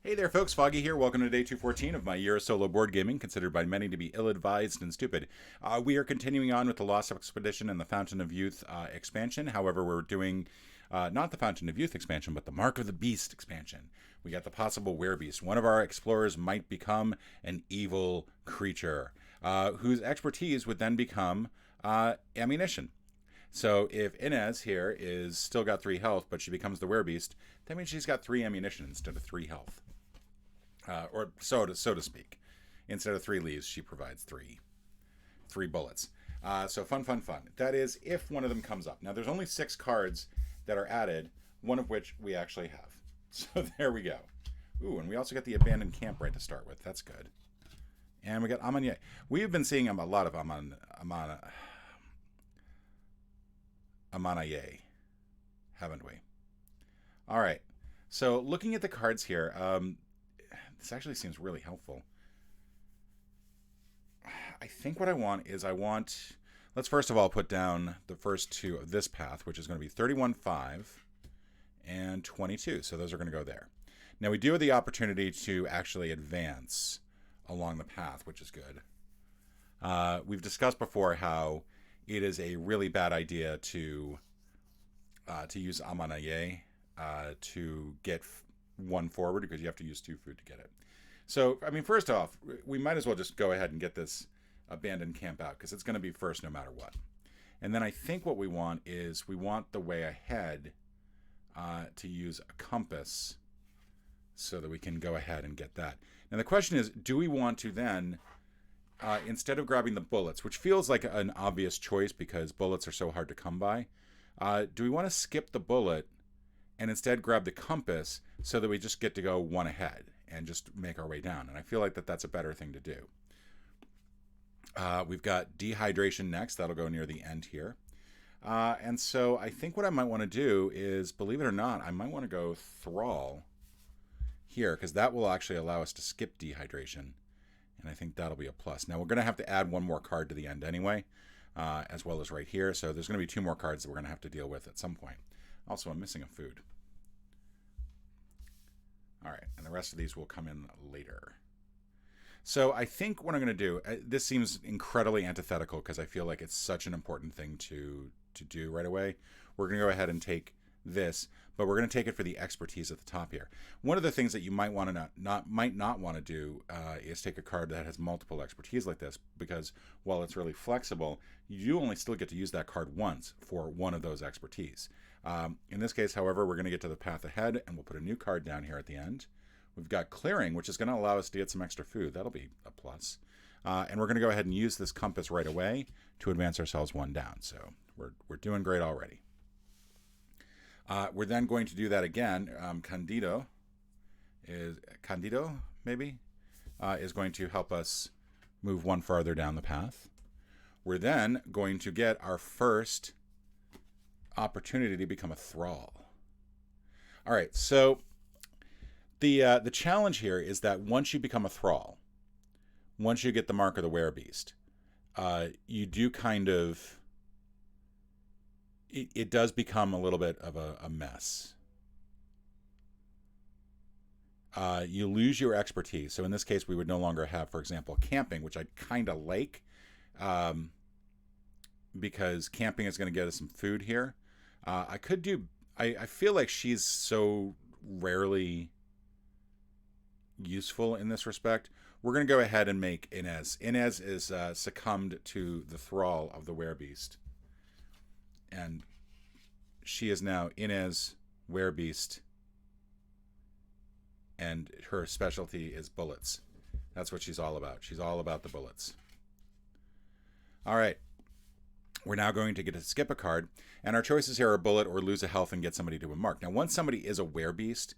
Hey there, folks. Foggy here. Welcome to day 214 of my year of solo board gaming, considered by many to be ill-advised and stupid. We are continuing on with the Lost Expedition and the Fountain of Youth expansion. However, we're doing not the Fountain of Youth expansion, but the Mark of the Beast expansion. We got the possible werebeast. One of our explorers might become an evil creature, whose expertise would then become ammunition. So if Inez here is still got 3 health, but she becomes the werebeast, that means she's got 3 ammunition instead of 3 health. Or so to speak. Instead of 3 leaves, she provides three bullets. So fun. That is if one of them comes up. Now there's only 6 cards that are added, one of which we actually have. So there we go. Ooh, and we also got the abandoned camp right to start with. That's good. And we got Amanya. We've been seeing a lot of Amanaye, haven't we? All right. So looking at the cards here, this actually seems really helpful. I think what I want is let's first of all put down the first 2 of this path, which is going to be 31-5 and 22. So those are going to go there. Now we do have the opportunity to actually advance along the path, which is good. We've discussed before how it is a really bad idea to use Amanaye to get 1 forward, because you have to use 2 food to get it. So, I mean, first off, we might as well just go ahead and get this abandoned camp out, because it's going to be first no matter what. And then I think what we want is we want the way ahead to use a compass so that we can go ahead and get that. Now the question is, do we want to then, instead of grabbing the bullets, which feels like an obvious choice because bullets are so hard to come by, do we want to skip the bullet and instead grab the compass so that we just get to go 1 ahead and just make our way down? And I feel like that's a better thing to do. We've got dehydration next. That'll go near the end here. And so I think what I might want to do is, believe it or not, I might want to go Thrall here, because that will actually allow us to skip dehydration. And I think that'll be a plus. Now we're going to have to add 1 more card to the end anyway, as well as right here. So there's going to be 2 more cards that we're going to have to deal with at some point. Also, I'm missing a food. All right, and the rest of these will come in later. So I think what I'm going to do, this seems incredibly antithetical because I feel like it's such an important thing to do right away. We're going to go ahead and take this, but we're going to take it for the expertise at the top here. One of the things that you might want to might not want to do is take a card that has multiple expertise like this, because while it's really flexible, you only still get to use that card once for one of those expertise. In this case, however, we're going to get to the path ahead, and we'll put a new card down here at the end. We've got clearing, which is going to allow us to get some extra food. That'll be a plus. And we're going to go ahead and use this compass right away to advance ourselves 1 down. So we're doing great already. We're then going to do that again. Candido maybe is going to help us move 1 farther down the path. We're then going to get our first opportunity to become a thrall. All right, so the challenge here is that once you become a thrall, once you get the mark of the werebeast, you do kind of, it does become a little bit of a mess. You lose your expertise. So in this case, we would no longer have, for example, camping, which I kind of like, because camping is going to get us some food here. I feel like she's so rarely useful in this respect. We're going to go ahead and make Inez. Inez is succumbed to the thrall of the werebeast. And she is now Inez werebeast. And her specialty is bullets. That's what she's all about. She's all about the bullets. All right. We're now going to get to skip a card. And our choices here are bullet or lose a health and get somebody to a mark. Now, once somebody is a werebeast,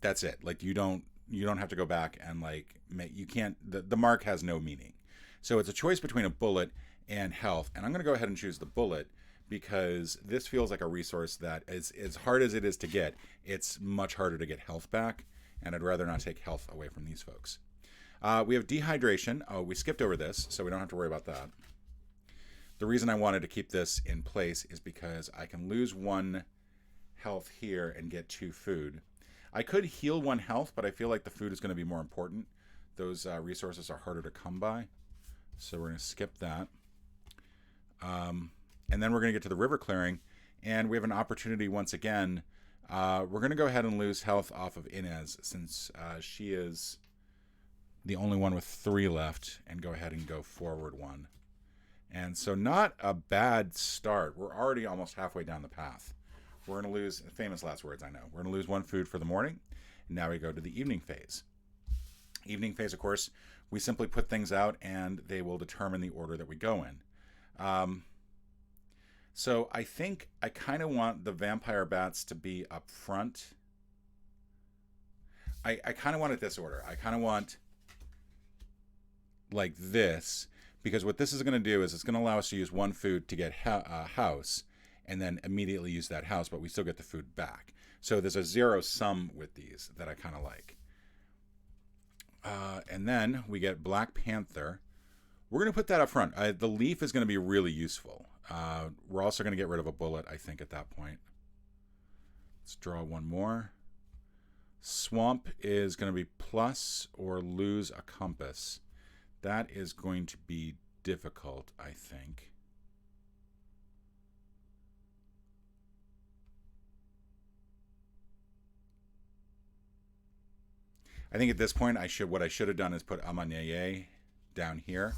that's it. Like, you don't have to go back and you can't, the mark has no meaning. So it's a choice between a bullet and health. And I'm going to go ahead and choose the bullet, because this feels like a resource that is, as hard as it is to get, it's much harder to get health back. And I'd rather not take health away from these folks. We have dehydration. Oh, we skipped over this, so we don't have to worry about that. The reason I wanted to keep this in place is because I can lose 1 health here and get 2 food. I could heal 1 health, but I feel like the food is going to be more important. Those resources are harder to come by. So we're going to skip that. And then we're going to get to the river clearing. And we have an opportunity once again. We're going to go ahead and lose health off of Inez since she is the only one with 3 left, and go ahead and go forward 1. And so not a bad start. We're already almost halfway down the path. We're going to lose, famous last words, I know. We're going to lose 1 food for the morning. And now we go to the evening phase. Evening phase, of course, we simply put things out and they will determine the order that we go in. So I think I kind of want the vampire bats to be up front. I kind of want it this order. I kind of want like this, because what this is going to do is it's going to allow us to use 1 food to get a house and then immediately use that house, but we still get the food back. So there's a 0 sum with these that I kind of like. And then we get Black Panther. We're going to put that up front. The leaf is going to be really useful. We're also going to get rid of a bullet, I think, at that point. Let's draw 1 more. Swamp is going to be plus or lose a compass. That is going to be difficult, I think. I think at this point, what I should have done is put Amanyeye down here.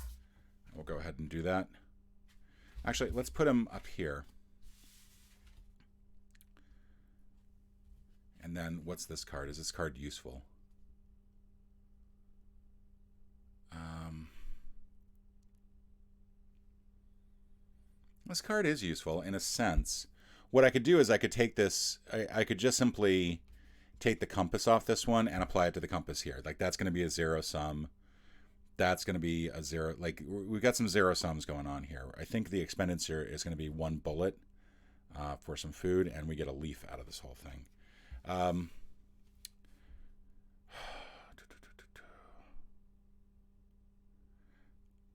We'll go ahead and do that. Actually, let's put him up here. And then what's this card? Is this card useful? This card is useful in a sense. What I could do is I could take this, I could just simply take the compass off this one and apply it to the compass here. Like that's going to be a 0 sum. That's going to be a 0. Like we've got some 0 sums going on here. I think the expenditure is going to be 1 bullet for some food, and we get a leaf out of this whole thing.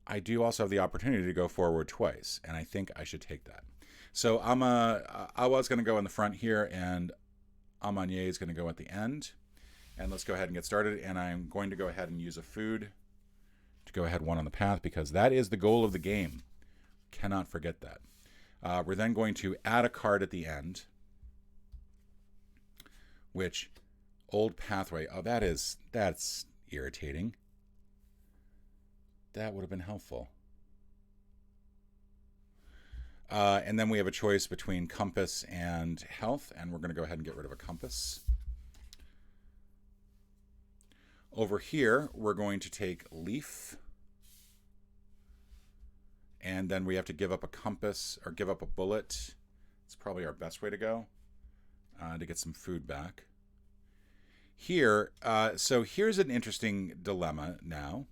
I do also have the opportunity to go forward twice, and I think I should take that. So Awa's going to go in the front here, and Amanye is going to go at the end. And let's go ahead and get started, and I'm going to go ahead and use a food to go ahead 1 on the path, because that is the goal of the game. Cannot forget that. We're then going to add a card at the end, which, old pathway, oh, that's irritating. That would have been helpful. And then we have a choice between compass and health, and we're going to go ahead and get rid of a compass. Over here, we're going to take leaf. And then we have to give up a compass, or give up a bullet. It's probably our best way to go to get some food back. Here, so here's an interesting dilemma now.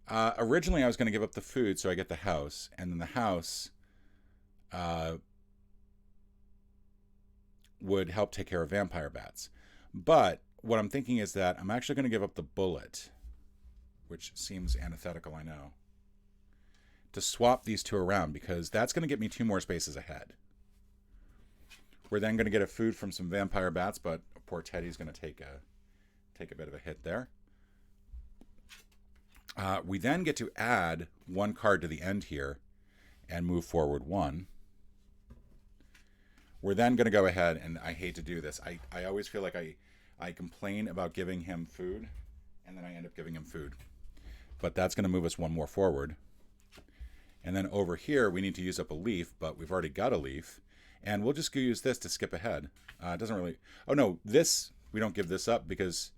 Originally, I was going to give up the food so I get the house, and then the house would help take care of vampire bats. But what I'm thinking is that I'm actually going to give up the bullet, which seems antithetical, I know, to swap these 2 around, because that's going to get me 2 more spaces ahead. We're then going to get a food from some vampire bats, but poor Teddy's going to take a bit of a hit there. We then get to add 1 card to the end here and move forward 1. We're then going to go ahead, and I hate to do this. I always feel like I complain about giving him food, and then I end up giving him food. But that's going to move us 1 more forward. And then over here, we need to use up a leaf, but we've already got a leaf. And we'll just go use this to skip ahead. It doesn't really... Oh, no, this, we don't give this up because...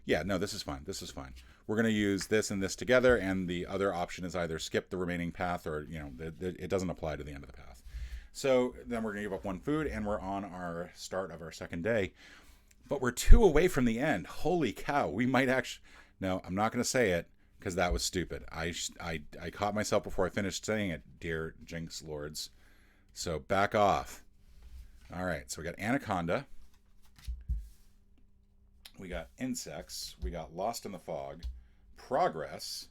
Yeah, no, this is fine. This is fine. We're going to use this and this together, and the other option is either skip the remaining path or, you know, it doesn't apply to the end of the path. So then we're going to give up 1 food, and we're on our start of our second day. But we're 2 away from the end. Holy cow. We might actually... No, I'm not going to say it because that was stupid. I caught myself before I finished saying it, dear Jinx Lords. So back off. All right, so we got Anaconda. We got Insects. We got Lost in the Fog. Progress.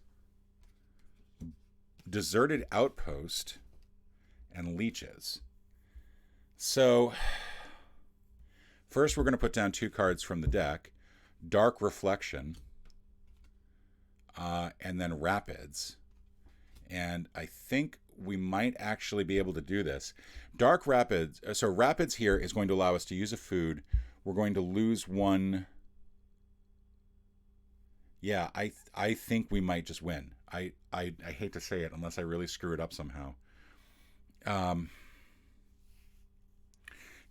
Deserted Outpost. And Leeches. So, First, we're going to put down 2 cards from the deck. Dark Reflection, and then Rapids. And I think we might actually be able to do this. Dark Rapids, so Rapids here is going to allow us to use a food. We're going to lose 1. Yeah, I think we might just win. I hate to say it unless I really screw it up somehow.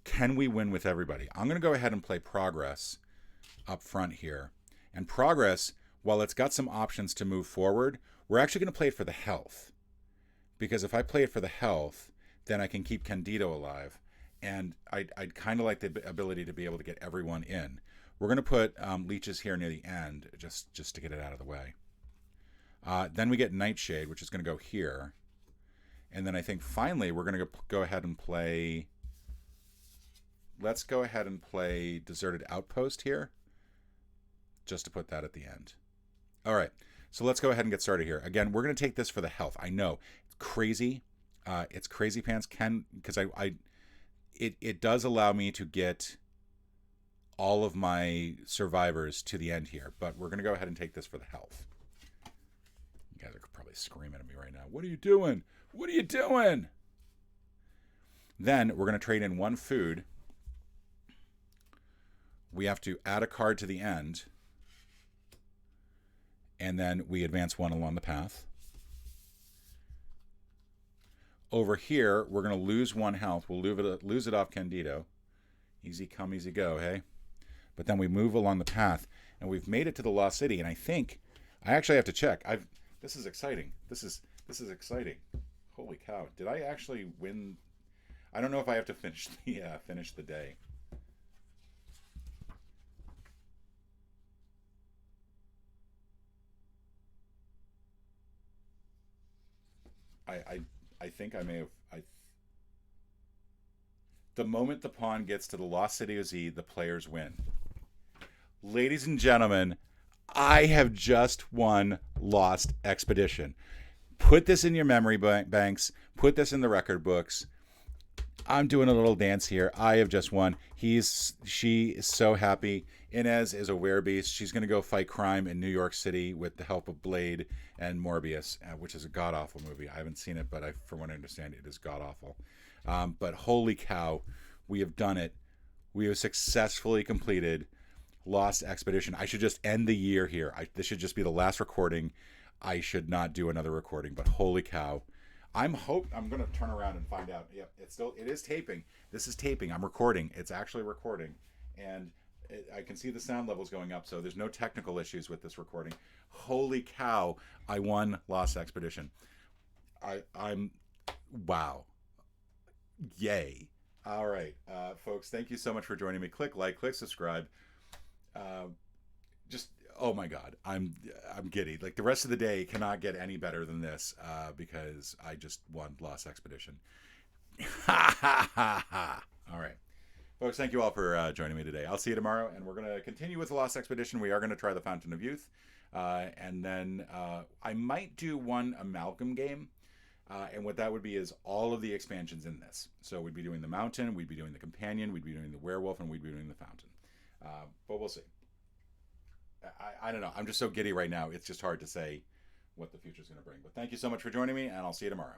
Can we win with everybody? I'm going to go ahead and play Progress up front here. And Progress, while it's got some options to move forward, we're actually going to play it for the health. Because if I play it for the health, then I can keep Candido alive. And I'd kind of like the ability to be able to get everyone in. We're going to put leeches here near the end, just to get it out of the way. Then we get Nightshade, which is going to go here. And then I think finally we're going to go ahead and play... Let's go ahead and play Deserted Outpost here, just to put that at the end. All right, so let's go ahead and get started here. Again, we're going to take this for the health. I know, it's crazy. It's crazy pants, because it does allow me to get all of my survivors to the end here, but we're going to go ahead and take this for the health. You guys are probably screaming at me right now. What are you doing? What are you doing? Then we're going to trade in 1 food. We have to add a card to the end, and then we advance 1 along the path. Over here, we're going to lose 1 health. We'll lose it off Candido. Easy come, easy go, hey? But then we move along the path, and we've made it to the Lost City, and I think I actually have to check. This is exciting. This is exciting. Holy cow. Did I actually win? I don't know if I have to finish the day. I think I may have. The moment the pawn gets to the Lost City of Z, the players win. Ladies and gentlemen, I have just won Lost Expedition. Put this in your memory banks. Put this in the record books. I'm doing a little dance here. I have just won. She is so happy. Inez is a werebeast. She's going to go fight crime in New York City with the help of Blade and Morbius, which is a god-awful movie. I haven't seen it, but from what I understand, it is god-awful. But holy cow, we have done it. We have successfully completed Lost Expedition. I should just end the year here. This should just be the last recording. I should not do another recording, but holy cow. I'm going to turn around and find out. Yep, it is taping. This is taping. I'm recording. It's actually recording. And I can see the sound levels going up, so there's no technical issues with this recording. Holy cow, I won Lost Expedition. I'm wow. Yay. All right, folks, thank you so much for joining me. Click like, click subscribe. Oh my God, I'm giddy. Like, the rest of the day cannot get any better than this, because I just won Lost Expedition. Ha ha ha ha. All right. Folks, thank you all for joining me today. I'll see you tomorrow, and we're going to continue with the Lost Expedition. We are going to try the Fountain of Youth, and then I might do one amalgam game, and what that would be is all of the expansions in this. So we'd be doing the Mountain, we'd be doing the Companion, we'd be doing the Werewolf, and we'd be doing the Fountain. But we'll see. I don't know. I'm just so giddy right now. It's just hard to say what the future is going to bring. But thank you so much for joining me, and I'll see you tomorrow.